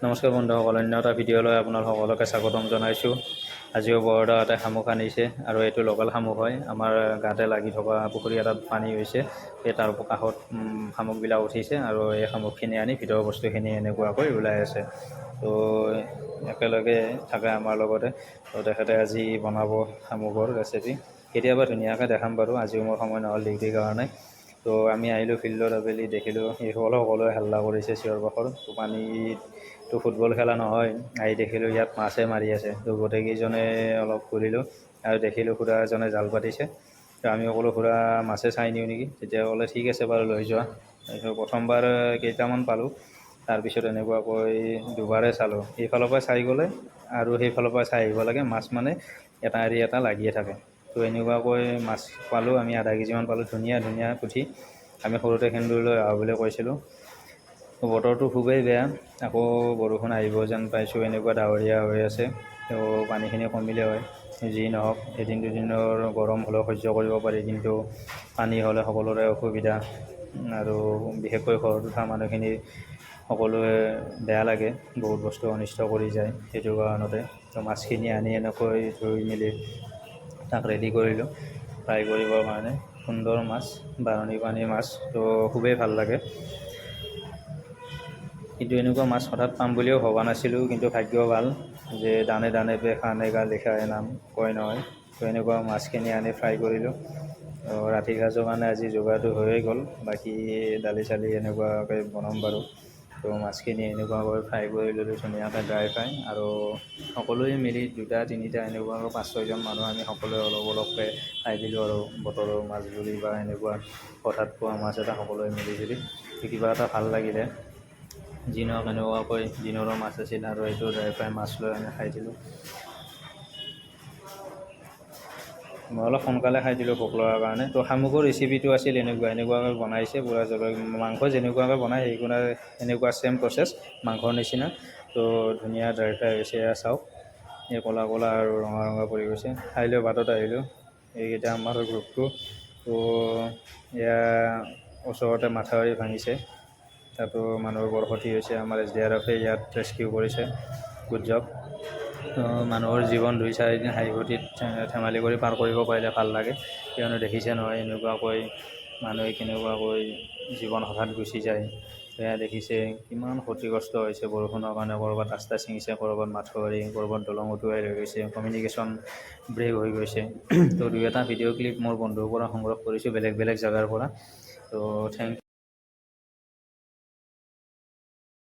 নমস্কাৰ বন্ধুসকল, অন্য এটা ভিডিঅ'লৈ আপোনাৰ সকলোকে স্বাগতম জনাইছোঁ। আজিও বৰদা এটা শামুক আনিছে আৰু এইটো লোকেল শামুক হয়। আমাৰ গাতে লাগি থকা পুখুৰী এটাত পানী হৈছে, সেই তাৰ কাষত শামুকবিলাক উঠিছে আৰু এই শামুকখিনি আনি ভিতৰৰ বস্তুখিনি এনেকুৱাকৈ ওলাই আছে। তো একেলগে থাকে আমাৰ লগতে। তো তেখেতে আজি বনাব শামুকৰ ৰেচিপি। কেতিয়াবা ধুনীয়াকৈ দেখাম বাৰু, আজিও মোৰ সময় নহ'ল ডিউটিৰ কাৰণে। তো আমি আহিলোঁ ফিল্ডত, আবেলি দেখিলোঁ সকলোৱে হাল্লা কৰিছে, চিঞৰ বাখৰ। তো পানীটো ফুটবল খেলা নহয়, আহি দেখিলোঁ ইয়াত মাছে মাৰি আছে। তো গোটেইকেইজনে অলপ ঘূৰিলোঁ আৰু দেখিলোঁ খুৰা এজনে জাল পাতিছে। তো আমি ক'লোঁ খুৰা মাছে চাই নিওঁ নেকি, তেতিয়া ক'লে ঠিক আছে বাৰু লৈ যোৱা। তাৰপিছত প্ৰথমবাৰ কেইটামান পালোঁ, তাৰপিছত এনেকুৱাকৈ দুবাৰে চালোঁ। এইফালৰ পৰা চাই গ'লে আৰু সেইফালৰ পৰা চাই আহিব লাগে, মাছ মানে এটা এৰি এটা লাগিয়ে থাকে। তো এনেকুৱাকৈ মাছ পালোঁ, আমি আধা কেজিমান পালোঁ, ধুনীয়া ধুনীয়া পুঠি। আমি সৰুতে সেন্দুৰলৈ আহোঁ বুলি কৈছিলোঁ। বতৰটো খুবেই বেয়া, আকৌ বৰষুণ আহিব যেন পাইছোঁ, এনেকুৱা ডাৱৰীয়া হৈ আছে। তো পানীখিনি কমিলে হয়, যি নহওক এদিন দুদিনৰ গৰম হ'লেও সহ্য কৰিব পাৰি, কিন্তু পানী হ'লে সকলোৰে অসুবিধা। আৰু বিশেষকৈ ঘৰত উঠা মানুহখিনিৰ সকলোৱে বেয়া লাগে, বহুত বস্তু অনিষ্ট কৰি যায় সেইটো কাৰণতে। তো মাছখিনি আনি এনেকৈ ধুই মেলি তাক ৰেডি কৰিলোঁ ফ্ৰাই কৰিবৰ কাৰণে। সুন্দৰ মাছ, বাঢ়নী পানীৰ মাছ, তো খুবেই ভাল লাগে। কিন্তু এনেকুৱা মাছ হঠাৎ পাম বুলিও ভবা নাছিলোঁ, কিন্তু ভাগ্য ভাল যে দানে দানে পে খানে কা লিখা হে নাম কয় নহয়। তো এনেকুৱা মাছখিনি আনি ফ্ৰাই কৰিলোঁ। ৰাতিৰ সাঁজৰ কাৰণে আজি যোগাৰটো হৈয়ে গ'ল, বাকী দালি চালি এনেকুৱাকৈ বনাম বাৰু। তো মাছখিনি এনেকুৱাকৈ ফ্ৰাই কৰি ল'লোঁ ধুনীয়াকৈ ড্ৰাই ফ্ৰাই, আৰু সকলোৱে মিলি দুটা তিনিটা এনেকুৱাকৈ 5-6জন মানুহ আমি সকলোৱে অলপ অলপকৈ খাই দিলোঁ আৰু। বতৰৰ মাছ বুলি বা এনেকুৱা হঠাৎ পোৱা মাছ এটা সকলোৱে মিলি জুলি কিবা এটা ভাল লাগিলে। যি নহওক এনেকুৱাকৈ দিনৰো মাছ আছিল আৰু এইটো ড্ৰাই ফ্ৰাই মাছ লৈ আমি খাই দিলোঁ। মই অলপ সোনকালে খাই দিলোঁ ভোক লগাৰ কাৰণে। তো শামুকৰ ৰেচিপিটো আছিল এনেকুৱাকৈ বনাইছে পূৰা মাংস যেনেকুৱাকৈ বনায় এনেকুৱা ছেম প্ৰচেছ মাংসৰ নিচিনা। তো ধুনীয়া ড্ৰাই ফ্ৰাই হৈছে, এয়া চাওক, এই ক'লা ক'লা আৰু ৰঙা ৰঙা পৰি গৈছে। খাই লৈ বাটত আহিলোঁ, এইকেইটা আমাৰ গ্ৰুপটো। তো এয়া ওচৰতে মাথাউৰি ভাঙিছে, তাতো মানুহৰ বৰ ক্ষতি হৈছে। আমাৰ SDRF ইয়াত ৰেস্কিউ কৰিছে, গুড জব। মানুহৰ জীৱন 2-4 দিন হাঁহি ফূৰ্তিত ধেমালি কৰি পাৰ কৰিব পাৰিলে ভাল লাগে, কিয়নো দেখিছে নহয় এনেকুৱাকৈ মানুহে কেনেকুৱাকৈ জীৱন হঠাৎ গুচি যায়। সেয়া দেখিছে কিমান ক্ষতিগ্ৰস্ত হৈছে বৰষুণৰ কাৰণে। ক'ৰবাত ৰাস্তা ছিঙিছে, ক'ৰবাত মাথাউৰি, ক'ৰবাত দলং উটুৱাই লৈ গৈছে, কমিউনিকেশ্যন ব্ৰেক হৈ গৈছে। তো 2-এটা ভিডিঅ' ক্লিপ মোৰ বন্ধুৰ পৰা সংগ্ৰহ কৰিছোঁ, বেলেগ বেলেগ জেগাৰ পৰা। তো থেংক